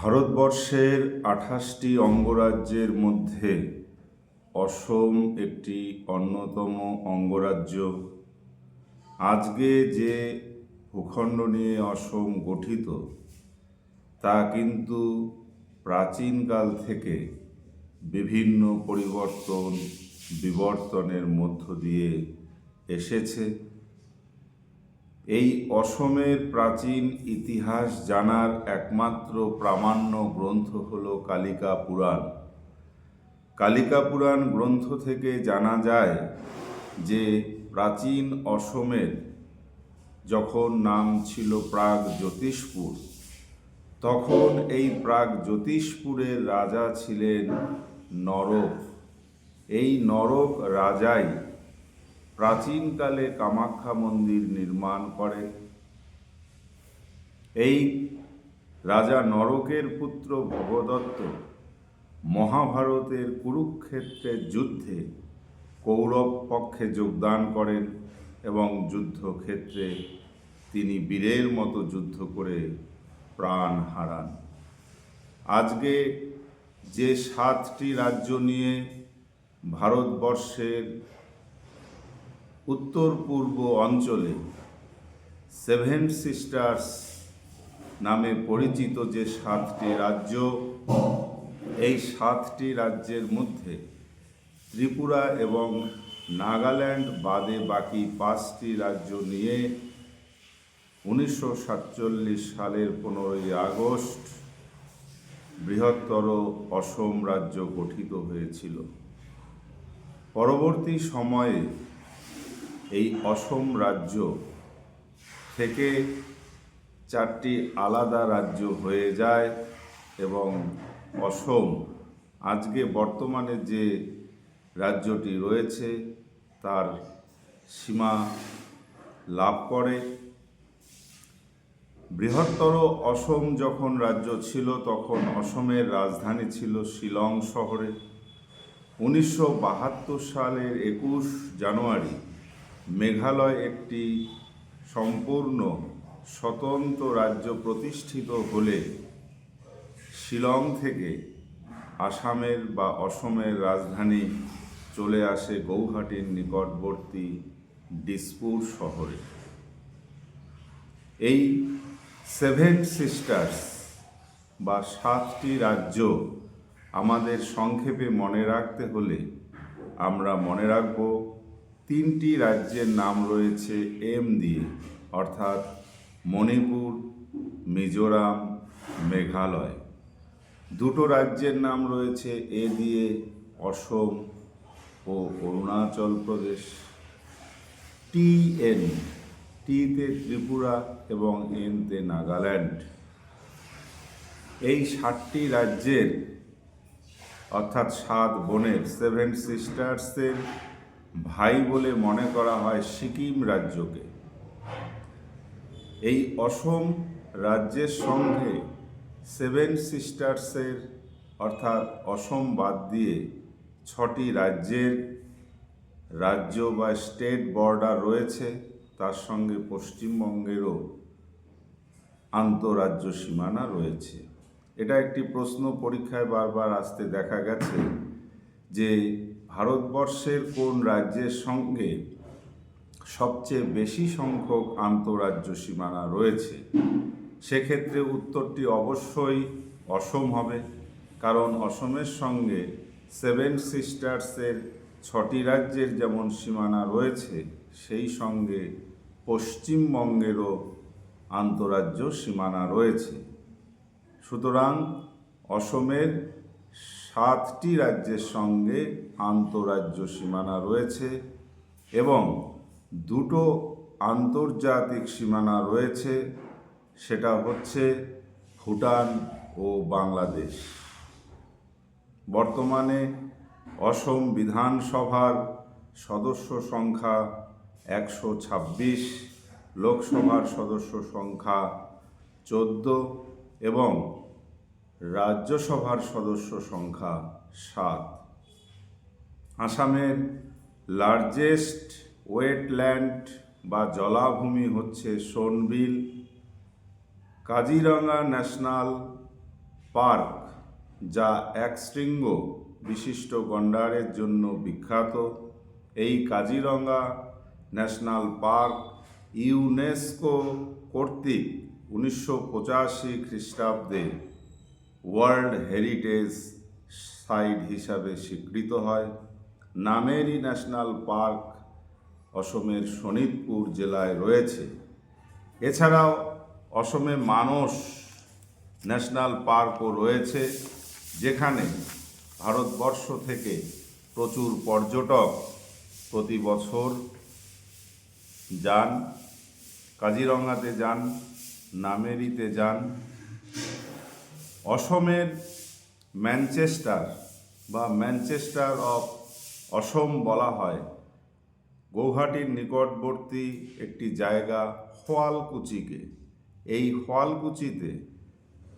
ভারতবর্ষের 28টি অঙ্গরাজ্যের মধ্যে অসম একটি অন্যতম অঙ্গরাজ্য। আজকে যে ভূখণ্ড নিয়ে অসম গঠিত তা কিন্তু প্রাচীনকাল থেকে বিভিন্ন পরিবর্তন বিবর্তনের মধ্য দিয়ে এসেছে। এই অসমের প্রাচীন ইতিহাস জানার একমাত্র প্রামাণ্য গ্রন্থ হল কালিকা পুরাণ। কালিকা পুরাণ গ্রন্থ থেকে জানা যায় যে প্রাচীন অসমের যখন নাম ছিল প্রাগ জ্যোতিষপুর, তখন এই প্রাগ জ্যোতিষপুরের রাজা ছিলেন নরক। এই নরক রাজাই প্রাচীনকালে কামাখ্যা মন্দির নির্মাণ করে। এই রাজা নরকের পুত্র ভগদত্ত মহাভারতের কুরুক্ষেত্রের যুদ্ধে কৌরব পক্ষে যোগদান করেন এবং যুদ্ধক্ষেত্রে তিনি বীরের মতো যুদ্ধ করে প্রাণ হারান। আজকে যে 7টি রাজ্য নিয়ে ভারতবর্ষের উত্তর পূর্ব অঞ্চলে 7 সিস্টার্স নামে পরিচিত যে 7টি রাজ্য, এই 7টি রাজ্যের মধ্যে ত্রিপুরা এবং নাগাল্যান্ড বাদে বাকি 5টি রাজ্য নিয়ে 1947 সালের 15ই আগস্ট বৃহত্তর অসম রাজ্য গঠিত হয়েছিল। পরবর্তী সময়ে এই অসম রাজ্য থেকে 4টি আলাদা রাজ্য হয়ে যায় এবং অসম আজকে বর্তমানে যে রাজ্যটি রয়েছে তার সীমা লাভ করে। বৃহত্তর অসম যখন রাজ্য ছিল তখন অসমের রাজধানী ছিল শিলং শহরে। 1972 সালের 21 জানুয়ারি মেঘালয় একটি সম্পূর্ণ স্বতন্ত্র রাজ্য প্রতিষ্ঠিত হলে শিলং থেকে আসামের বা অসমের রাজধানী চলে আসে গৌহাটির নিকটবর্তী দিসপুর শহরে। এই 7 সিস্টার্স বা 7টি রাজ্য আমাদের সংক্ষেপে মনে রাখতে হলে আমরা মনে রাখব 3টি রাজ্যের নাম রয়েছে এম দিয়ে, অর্থাৎ মণিপুর, মিজোরাম, মেঘালয়। 2টো রাজ্যের নাম রয়েছে এ দিয়ে, অসম ও অরুণাচল প্রদেশ। TN, টিতে ত্রিপুরা এবং এনতে নাগাল্যান্ড। এই 7টি রাজ্যের অর্থাৎ 7 বোনের 7 সিস্টার্সের ভাই বলে মনে করা হয় সিকিম রাজ্যকে। এই অসম রাজ্যের সঙ্গে 7 সিস্টার্সের অর্থাৎ অসম বাদ দিয়ে 6টি রাজ্যের রাজ্য বা স্টেট বর্ডার রয়েছে, তার সঙ্গে পশ্চিমবঙ্গেরও আন্তঃরাজ্য সীমানা রয়েছে। এটা একটি প্রশ্ন পরীক্ষায় বারবার আসতে দেখা গেছে যে ভারতবর্ষের কোন রাজ্যের সঙ্গে সবচেয়ে বেশি সংখ্যক আন্তঃরাজ্য সীমানা রয়েছে। সেক্ষেত্রে উত্তরটি অবশ্যই অসম হবে, কারণ অসমের সঙ্গে 7 সিস্টার্সের 6টি রাজ্যের যেমন সীমানা রয়েছে, সেই সঙ্গে পশ্চিমবঙ্গেরও আন্তঃরাজ্য সীমানা রয়েছে। সুতরাং অসমের 7টি রাজ্যের সঙ্গে আন্তঃরাজ্য সীমানা রয়েছে এবং 2টো আন্তর্জাতিক সীমানা রয়েছে, সেটা হচ্ছে ভুটান ও বাংলাদেশ। বর্তমানে অসম বিধানসভার সদস্য সংখ্যা 126, লোকসভার সদস্য সংখ্যা 14 এবং রাজ্যসভার সদস্য সংখ্যা 7। আসামের লার্জেস্ট ওয়েটল্যান্ড বা জলাভূমি হচ্ছে সোনবিল। কাজিরাঙ্গা ন্যাশনাল পার্ক, যা এক শৃঙ্গ বিশিষ্ট গন্ডারের জন্য বিখ্যাত। এই কাজিরঙা ন্যাশনাল পার্ক ইউনেস্কো কর্তৃক 1985 খ্রিস্টাব্দে ওয়ার্ল্ড হেরিটেজ সাইট হিসাবে স্বীকৃত হয়। নামেরি ন্যাশনাল পার্ক অসমের শোণিতপুর জেলায় রয়েছে। এছাড়াও অসমে মানস ন্যাশনাল পার্কও রয়েছে, যেখানে ভারতবর্ষ থেকে প্রচুর পর্যটক প্রতি বছর যান। কাজিরঙাতে যান, নামেরিতে যান। অসমের ম্যানচেস্টার অফ অসম বলা হয় গৌহাটির নিকটবর্তী একটি জায়গা হোয়ালকুচিকে। এই হোয়ালকুচিতে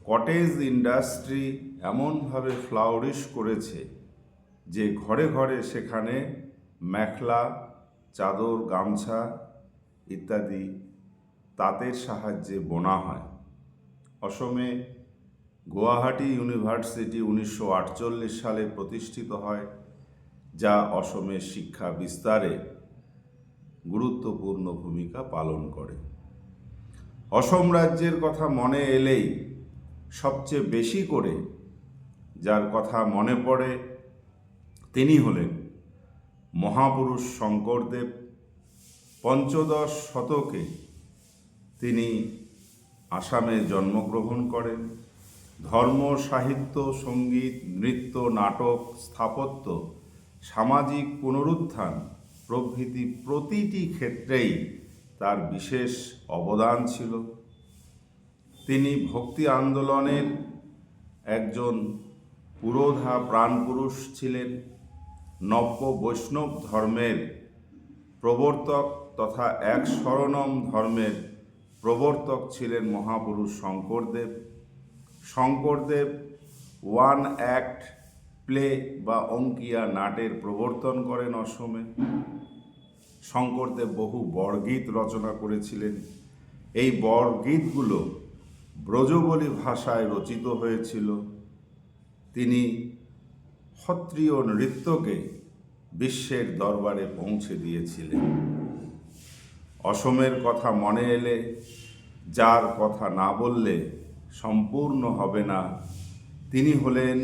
কটেজ ইন্ডাস্ট্রি এমনভাবে ফ্লাউরিশ করেছে যে ঘরে ঘরে সেখানে মেখলা, চাদর, গামছা ইত্যাদি তাঁতের সাহায্যে বোনা হয়। অসমে গুয়াহাটি ইউনিভার্সিটি 1948 সালে প্রতিষ্ঠিত হয়, যা অসমের শিক্ষা বিস্তারে গুরুত্বপূর্ণ ভূমিকা পালন করে। অসম রাজ্যের কথা মনে এলেই সবচেয়ে বেশি করে যার কথা মনে পড়ে তিনি হলেন মহাপুরুষ শঙ্করদেব। পঞ্চদশ শতকে তিনি আসামে জন্মগ্রহণ করেন। ধর্ম, সাহিত্য, সঙ্গীত, নৃত্য, নাটক, স্থাপত্য, সামাজিক পুনরুত্থান প্রভৃতি প্রতিটি ক্ষেত্রেই তার বিশেষ অবদান ছিল। তিনি ভক্তি আন্দোলনের একজন পুরোধা প্রাণপুরুষ ছিলেন। নব্য বৈষ্ণব ধর্মের প্রবর্তক তথা এক শরণম ধর্মের প্রবর্তক ছিলেন মহাপুরুষ Sankardev. Sankardev one act play বা অঙ্কিয়া নাটের প্রবর্তন করেন অসমে। শঙ্করদেব বহু বরগীত রচনা করেছিলেন। এই বরগীতগুলো ব্রজবলি ভাষায় রচিত হয়েছিল। তিনি ক্ষত্রিয় নৃত্যকে বিশ্বের দরবারে পৌঁছে দিয়েছিলেন। অসমের কথা মনে এলে যার কথা না বললে সম্পূর্ণ হবে না, তিনি হলেন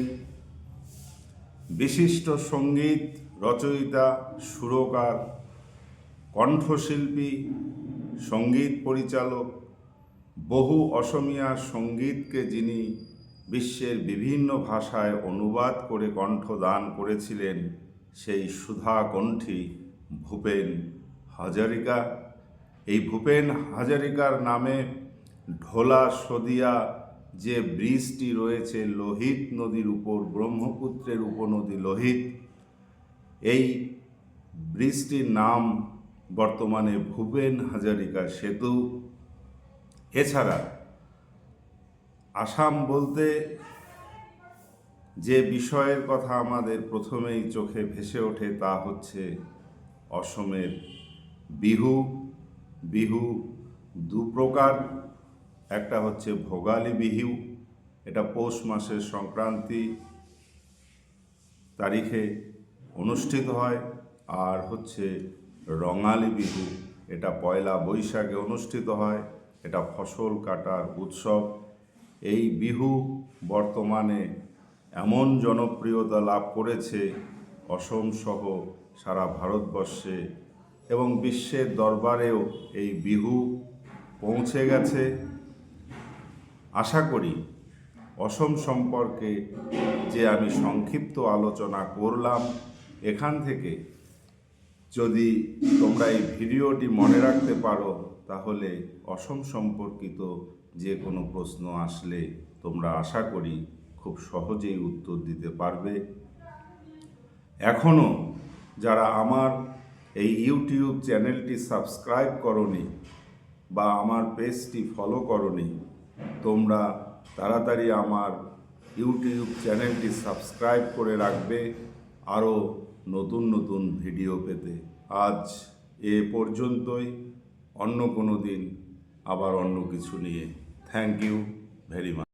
বিশিষ্ট সঙ্গীত রচয়িতা, সুরকার, কণ্ঠশিল্পী, সঙ্গীত পরিচালক। বহু অসমীয়া সঙ্গীতকে যিনি বিশ্বের বিভিন্ন ভাষায় অনুবাদ করে কণ্ঠদান করেছিলেন, সেই সুধাকণ্ঠী ভূপেন হাজারিকা। এই ভূপেন হাজারিকার নামে ঢোলা সদিয়া যে ব্রিজটি রয়েছে লোহিত নদীর উপর, ব্রহ্মপুত্রের উপনদী লোহিত, এই ব্রিজটির নাম বর্তমানে ভূপেন হাজারিকা সেতু। এছাড়া আসাম বলতে যে বিষয়ের কথা আমাদের প্রথমেই চোখে ভেসে ওঠে তা হচ্ছে অসমের বিহু। বিহু দু প্রকার, একটা হচ্ছে ভোগালী বিহু, এটা পৌষ মাসের সংক্রান্তি তারিখে অনুষ্ঠিত হয়। আর হচ্ছে রঙালী বিহু, এটা পয়লা বৈশাখে অনুষ্ঠিত হয়। এটা ফসল কাটার উৎসব। এই বিহু বর্তমানে এমন জনপ্রিয়তা লাভ করেছে অসম সহ সারা ভারতবর্ষে এবং বিশ্বের দরবারেও এই বিহু পৌঁছে গেছে। আশা করি অসম সম্পর্কে যে আমি সংক্ষিপ্ত আলোচনা করলাম, এখান থেকে যদি তোমরা এই ভিডিওটি মনে রাখতে পারো, তাহলে অসম সম্পর্কিত যে কোনো প্রশ্ন আসলে তোমরা আশা করি খুব সহজেই উত্তর দিতে পারবে। এখনও যারা আমার এই ইউটিউব চ্যানেলটি সাবস্ক্রাইব করনি বা আমার পেজটি ফলো করনি, তোমরা তাড়াতাড়ি আমার ইউটিউব চ্যানেলটি সাবস্ক্রাইব করে রাখবে আরও নতুন নতুন ভিডিও পেতে। আজ এ পর্যন্তই। অন্য কোনো দিন আবার অন্য কিছু নিয়ে। Thank you very much.